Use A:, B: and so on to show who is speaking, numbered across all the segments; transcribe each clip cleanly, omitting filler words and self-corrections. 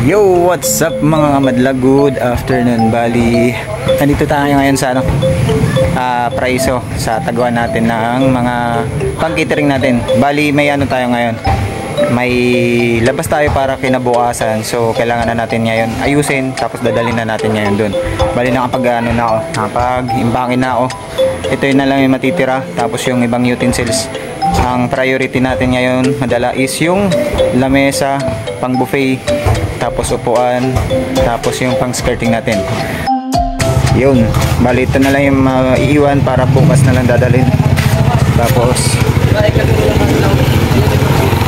A: Yo, what's up mga kamadla? Good afternoon. Bali, nandito tayo ngayon sa Praiso, sa taguan natin ng mga pang-catering natin. Bali, may ano tayo ngayon. May labas tayo para kinabukasan. So, kailangan na natin ngayon ayusin, tapos dadalhin na natin ngayon dun. Bali, nakapag-imbakin na ako. Ito yun na lang yung matitira, tapos yung ibang utensils. Ang priority natin ngayon madala is yung lamesa, pang buffet, tapos upuan, tapos yung pang skirting natin. Yun, bali ito na lang yung iiwan para bukas na lang dadalhin. Tapos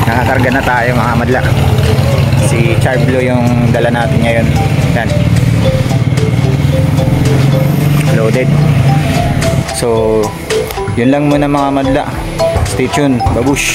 A: nakakarga na tayo mga madla. Si Charblo yung dala natin ngayon. Yan, loaded. So yun lang muna mga madla. Stay tuned, babush.